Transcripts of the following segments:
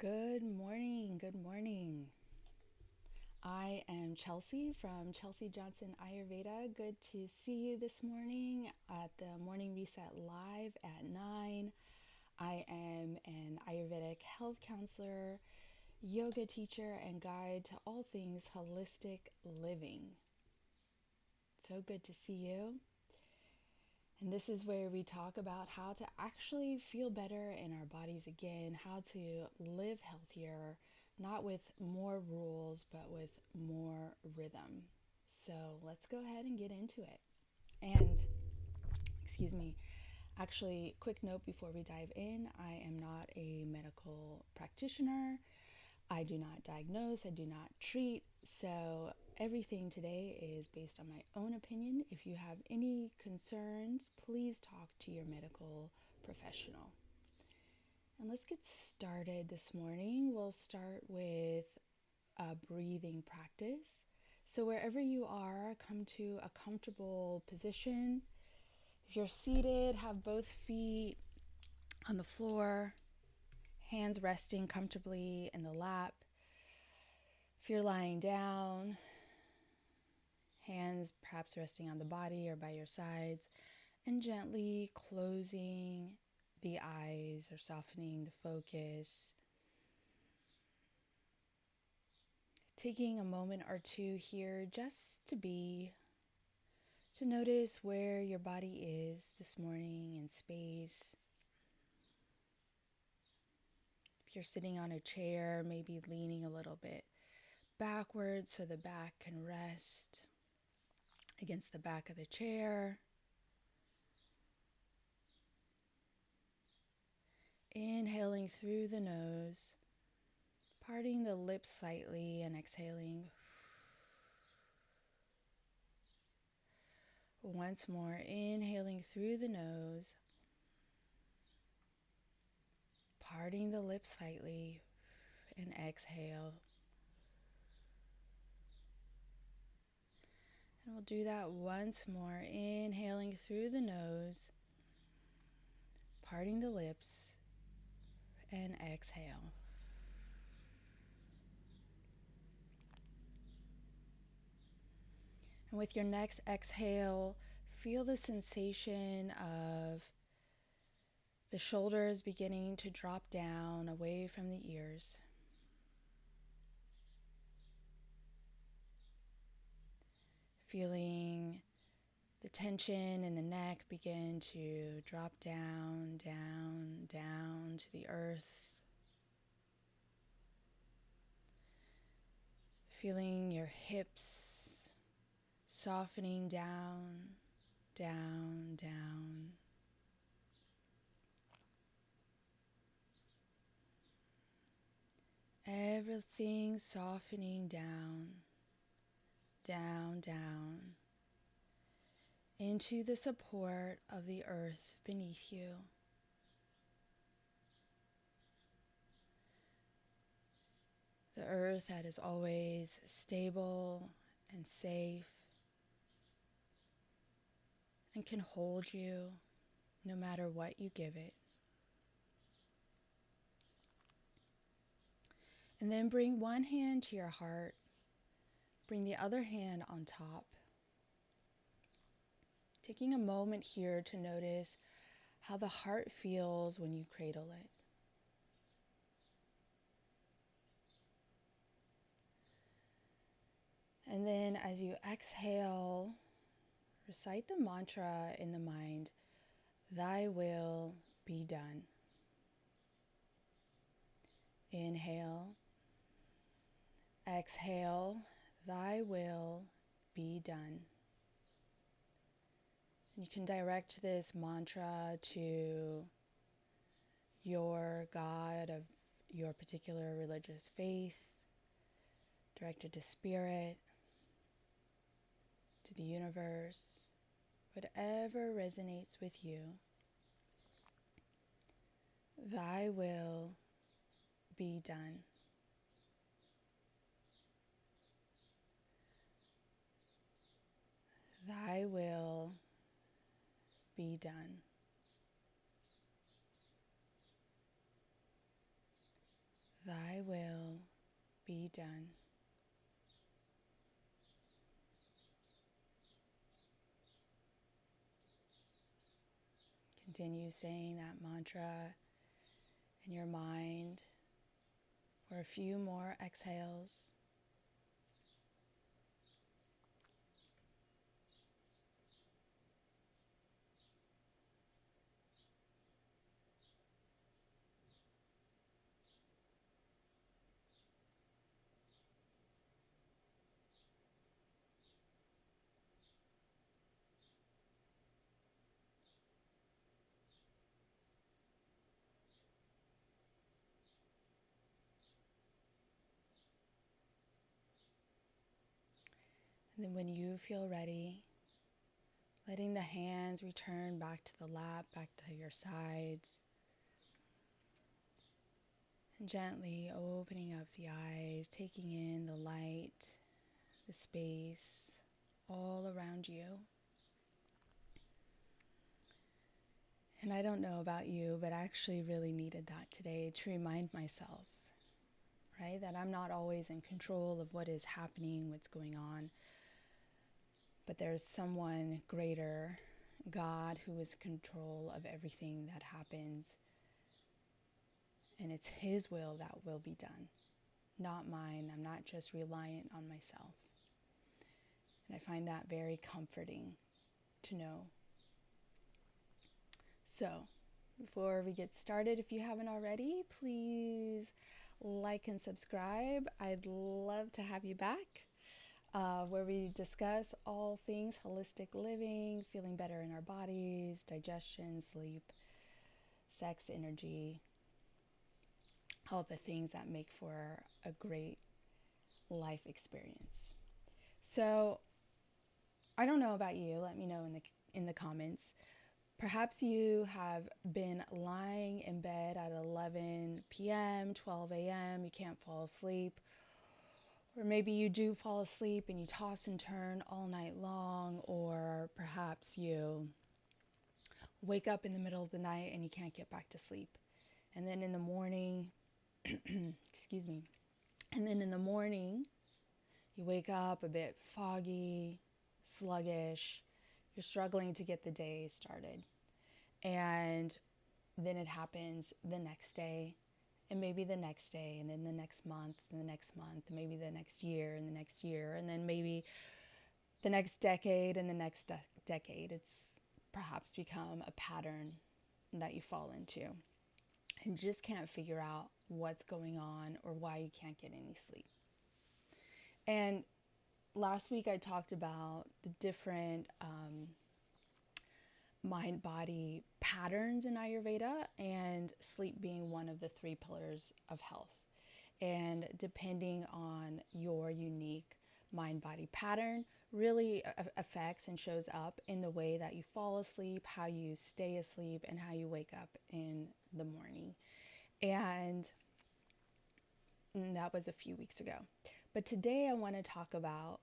Good morning. Good morning. I am Chelsea from Chelsea Johnson Ayurveda. Good to see you this morning at the Morning Reset Live at 9. I am an Ayurvedic health counselor, yoga teacher, and guide to all things holistic living. So good to see you. And this is where we talk about how to actually feel better in our bodies again, how to live healthier, not with more rules, but with more rhythm. So let's go ahead and get into it. And, excuse me, actually, quick note before we dive in, I am not a medical practitioner. I do not diagnose, I do not treat. So everything today is based on my own opinion. If you have any concerns, please talk to your medical professional. And let's get started this morning. We'll start with a breathing practice. So wherever you are, come to a comfortable position. If you're seated, have both feet on the floor, hands resting comfortably in the lap. If you're lying down, hands perhaps resting on the body or by your sides, and gently closing the eyes or softening the focus. Taking a moment or two here just to notice where your body is this morning in space. If you're sitting on a chair, maybe leaning a little bit backwards so the back can rest against the back of the chair. Inhaling through the nose, parting the lips slightly and exhaling. Once more, inhaling through the nose, parting the lips slightly, and exhale. And we'll do that once more, inhaling through the nose, parting the lips, and exhale. And with your next exhale, feel the sensation of the shoulders beginning to drop down away from the ears. Feeling the tension in the neck begin to drop down, down, down to the earth. Feeling your hips softening down, down, down. Everything softening down, down, down into the support of the earth beneath you. The earth that is always stable and safe and can hold you no matter what you give it. And then bring one hand to your heart, bring the other hand on top. Taking a moment here to notice how the heart feels when you cradle it. And then as you exhale, recite the mantra in the mind, "Thy will be done." Inhale, exhale, "Thy will be done." You can direct this mantra to your God of your particular religious faith, direct it to spirit, to the universe, whatever resonates with you. Thy will be done. Thy will be done. Thy will be done. Continue saying that mantra in your mind for a few more exhales. And then when you feel ready, letting the hands return back to the lap, back to your sides. And gently opening up the eyes, taking in the light, the space all around you. And I don't know about you, but I actually really needed that today to remind myself, right? That I'm not always in control of what is happening, what's going on. But there's someone greater, God, who is in control of everything that happens. And it's His will that will be done, not mine. I'm not just reliant on myself. And I find that very comforting to know. So, before we get started, if you haven't already, please like and subscribe. I'd love to have you back, where we discuss all things holistic living, feeling better in our bodies, digestion, sleep, sex, energy, all the things that make for a great life experience. So, I don't know about you. Let me know in the comments. Perhaps you have been lying in bed at 11 p.m., 12 a.m., you can't fall asleep. Or maybe you do fall asleep and you toss and turn all night long. Or perhaps you wake up in the middle of the night and you can't get back to sleep. And then in the morning, excuse me, and then in the morning, you wake up a bit foggy, sluggish, you're struggling to get the day started. And then it happens the next day, and maybe the next day, and then the next month, and the next month, and maybe the next year, and the next year, and then maybe the next decade, and the next decade. It's perhaps become a pattern that you fall into, and just can't figure out what's going on or why you can't get any sleep. And last week I talked about the different mind-body patterns in Ayurveda, and sleep being one of the 3 pillars of health. And depending on your unique mind-body pattern, really affects and shows up in the way that you fall asleep, how you stay asleep, and how you wake up in the morning. And that was a few weeks ago. But today I want to talk about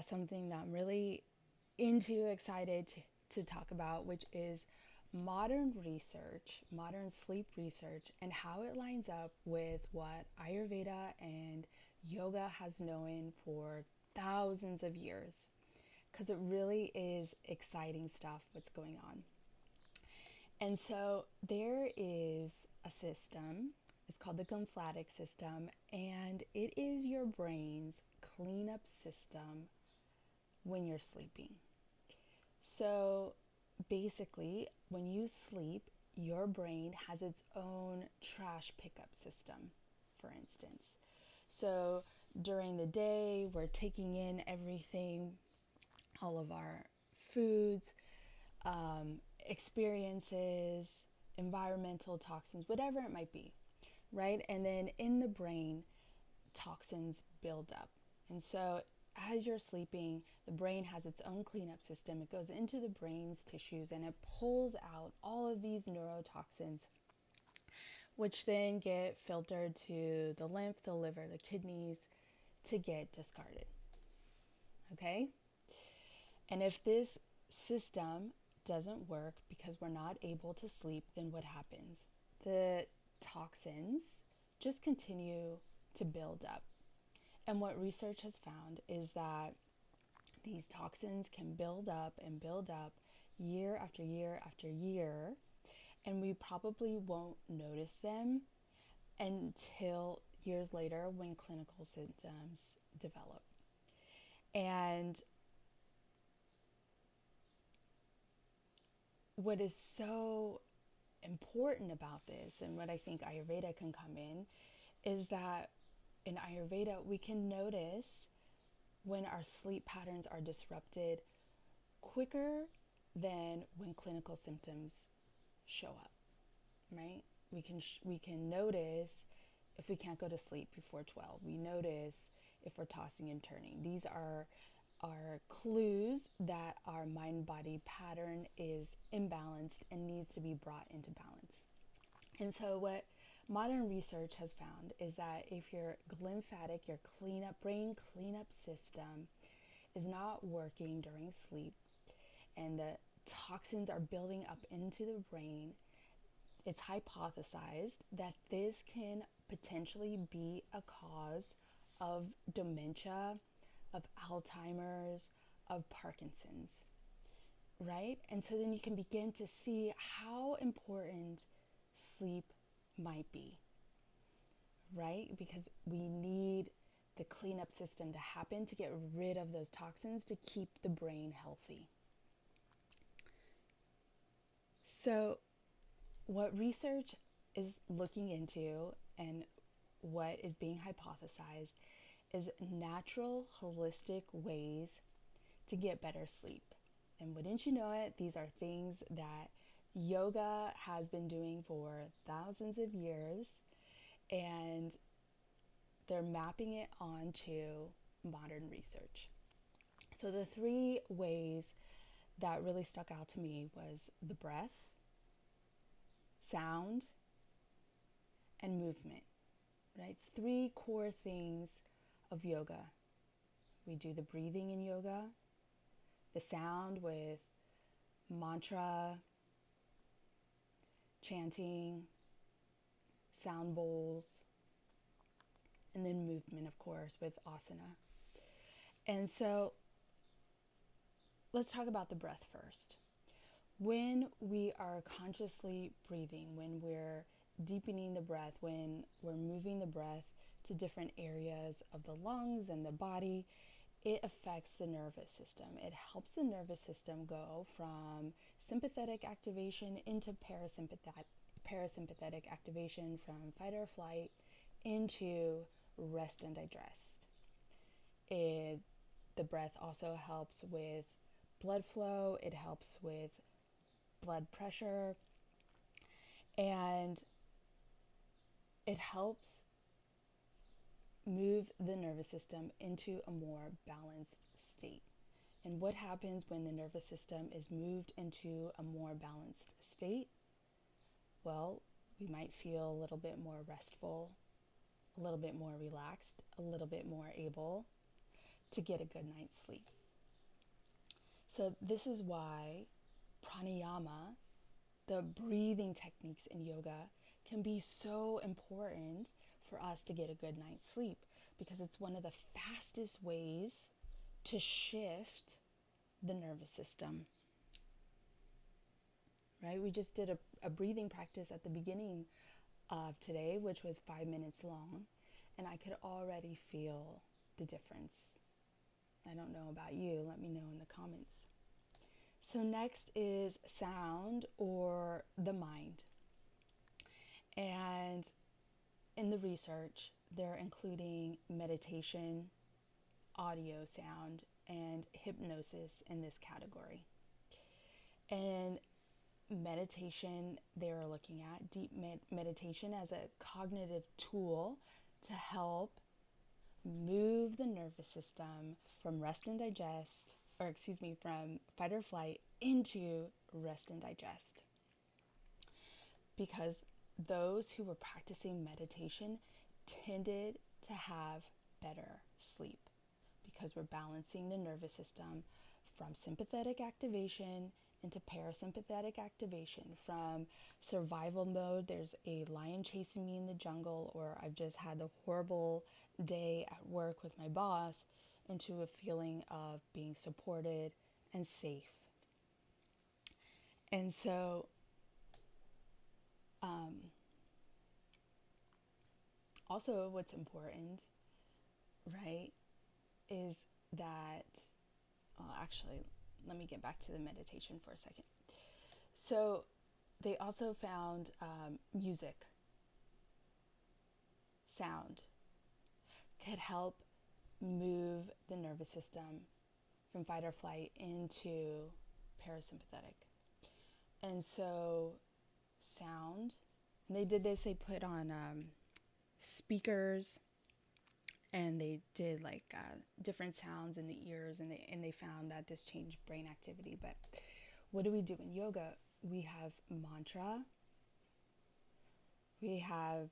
something that I'm really excited to talk about, which is modern research, modern sleep research, and how it lines up with what Ayurveda and yoga has known for thousands of years. Because it really is exciting stuff what's going on. And so there is a system, it's called the glymphatic system, and it is your brain's cleanup system when you're sleeping. So basically, when you sleep, your brain has its own trash pickup system, for instance. So during the day, we're taking in everything, all of our foods, experiences, environmental toxins, whatever it might be, right? And then in the brain, toxins build up. And so as you're sleeping, the brain has its own cleanup system. It goes into the brain's tissues and it pulls out all of these neurotoxins, which then get filtered to the lymph, the liver, the kidneys to get discarded. Okay? And if this system doesn't work because we're not able to sleep, then what happens? The toxins just continue to build up. And what research has found is that these toxins can build up and build up year after year after year, and we probably won't notice them until years later when clinical symptoms develop. And what is so important about this, and what I think Ayurveda can come in, is that in Ayurveda we can notice when our sleep patterns are disrupted quicker than when clinical symptoms show up, right? We can notice if we can't go to sleep before 12. We notice if we're tossing and turning. These are clues that our mind-body pattern is imbalanced and needs to be brought into balance. And so what modern research has found is that if your glymphatic, your brain cleanup system is not working during sleep and the toxins are building up into the brain, it's hypothesized that this can potentially be a cause of dementia, of Alzheimer's, of Parkinson's, right? And so then you can begin to see how important sleep might be, right? Because we need the cleanup system to happen to get rid of those toxins to keep the brain healthy. So what research is looking into and what is being hypothesized is natural, holistic ways to get better sleep. And wouldn't you know it, these are things that yoga has been doing for thousands of years, and they're mapping it onto modern research. So the 3 ways that really stuck out to me was the breath, sound, and movement, right? 3 core things of yoga. We do the breathing in yoga, the sound with mantra, chanting, sound bowls, and then movement, of course, with asana. And so let's talk about the breath first. When we are consciously breathing, when we're deepening the breath, when we're moving the breath to different areas of the lungs and the body, it affects the nervous system. It helps the nervous system go from sympathetic activation into parasympathetic activation, from fight or flight into rest and digest. The breath also helps with blood flow. It helps with blood pressure, and it helps move the nervous system into a more balanced state. And what happens when the nervous system is moved into a more balanced state? Well, we might feel a little bit more restful, a little bit more relaxed, a little bit more able to get a good night's sleep. So this is why pranayama, the breathing techniques in yoga, can be so important for us to get a good night's sleep, because it's one of the fastest ways to shift the nervous system. Right? We just did a breathing practice at the beginning of today, which was 5 minutes long, and I could already feel the difference. I don't know about you. Let me know in the comments. So next is sound, or the mind. And in the research, they're including meditation, audio sound, and hypnosis in this category. And meditation, they're looking at deep meditation as a cognitive tool to help move the nervous system from from fight or flight into rest and digest. Because those who were practicing meditation tended to have better sleep, because we're balancing the nervous system from sympathetic activation into parasympathetic activation. From survival mode, there's a lion chasing me in the jungle, or I've just had a horrible day at work with my boss, into a feeling of being supported and safe. And so also what's important, right, is that, well, actually, let me get back to the meditation for a second. So they also found music, sound, could help move the nervous system from fight or flight into parasympathetic. And so sound, and they did this, they put on speakers, and they did like different sounds in the ears, and they found that this changed brain activity. But what do we do in yoga? We have mantra, we have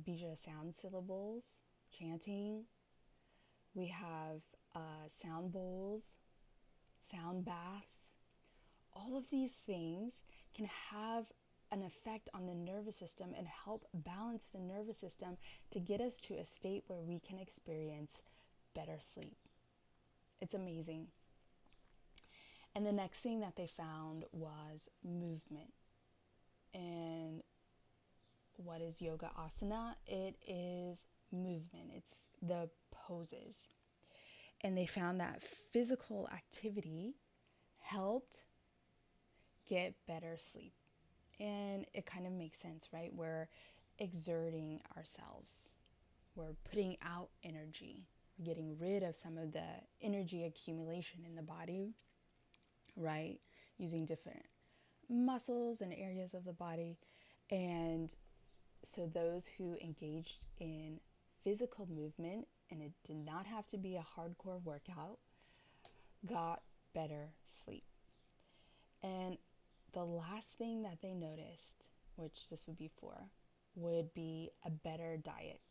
bija sound syllables, chanting, we have sound bowls, sound baths. All of these things can have an effect on the nervous system and help balance the nervous system to get us to a state where we can experience better sleep. It's amazing. And the next thing that they found was movement. And what is yoga asana? It is movement. It's the poses. And they found that physical activity helped get better sleep. And it kind of makes sense, right? We're exerting ourselves. We're putting out energy. We're getting rid of some of the energy accumulation in the body, right? Using different muscles and areas of the body. And so those who engaged in physical movement, and it did not have to be a hardcore workout, got better sleep. And the last thing that they noticed, which this would be for, would be a better diet.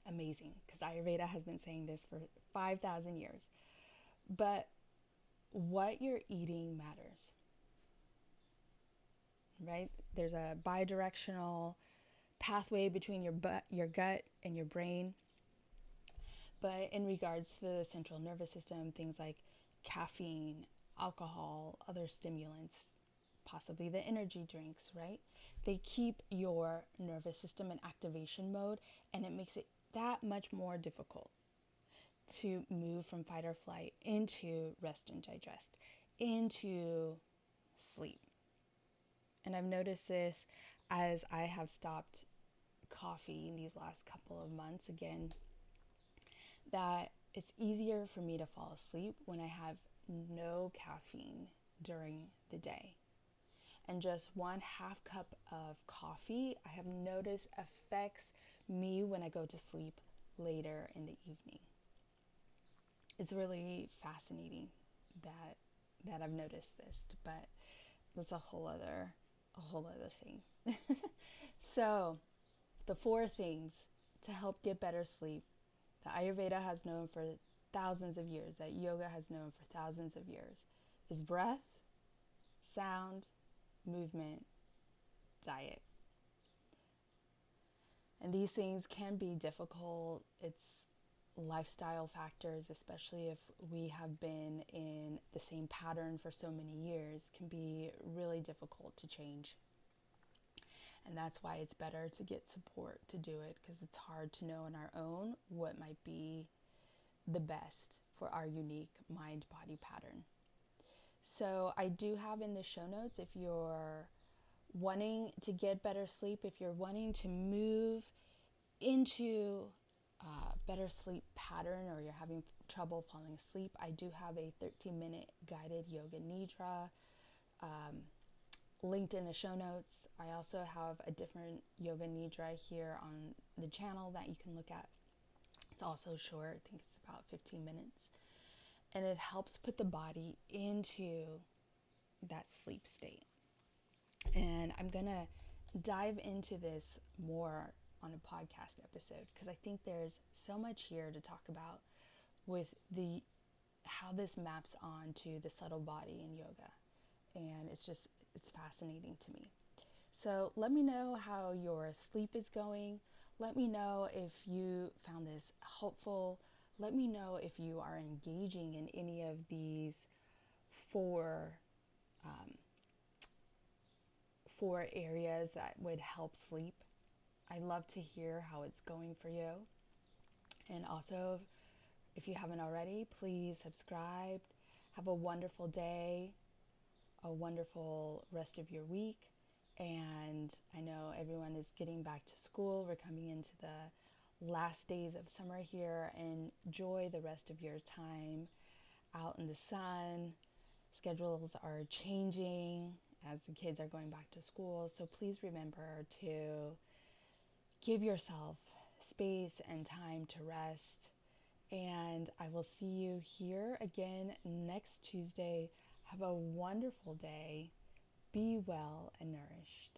Amazing, because Ayurveda has been saying this for 5,000 years. But what you're eating matters, right? There's a bidirectional pathway between your gut and your brain. But in regards to the central nervous system, things like caffeine, alcohol, other stimulants, possibly the energy drinks, right? They keep your nervous system in activation mode, and it makes it that much more difficult to move from fight or flight into rest and digest, into sleep. And I've noticed this as I have stopped coffee in these last couple of months again, that it's easier for me to fall asleep when I have no caffeine during the day. And just 1/2 cup of coffee, I have noticed, affects me when I go to sleep later in the evening. It's really fascinating that I've noticed this, but that's a whole other thing. So the 4 things to help get better sleep that Ayurveda has known for thousands of years, that yoga has known for thousands of years, is breath, sound, movement, diet. And these things can be difficult. It's lifestyle factors, especially if we have been in the same pattern for so many years, can be really difficult to change. And that's why it's better to get support to do it, because it's hard to know on our own what might be the best for our unique mind-body pattern. So I do have in the show notes, if you're wanting to get better sleep, if you're wanting to move into better sleep pattern, or you're having trouble falling asleep, I do have a 13-minute guided Yoga Nidra linked in the show notes. I also have a different Yoga Nidra here on the channel that you can look at. It's also short, I think it's about 15 minutes. And it helps put the body into that sleep state. And I'm going to dive into this more on a podcast episode, because I think there's so much here to talk about with how this maps on to the subtle body in yoga. and it's fascinating to me. So let me know how your sleep is going. Let me know if you found this helpful. Let me know if you are engaging in any of these four four areas that would help sleep. I love to hear how it's going for you. And also, if you haven't already, please subscribe. Have a wonderful day, a wonderful rest of your week. And I know everyone is getting back to school. We're coming into the last days of summer here. Enjoy the rest of your time out in the sun. Schedules are changing as the kids are going back to school. So please remember to give yourself space and time to rest. And I will see you here again next Tuesday. Have a wonderful day. Be well and nourished.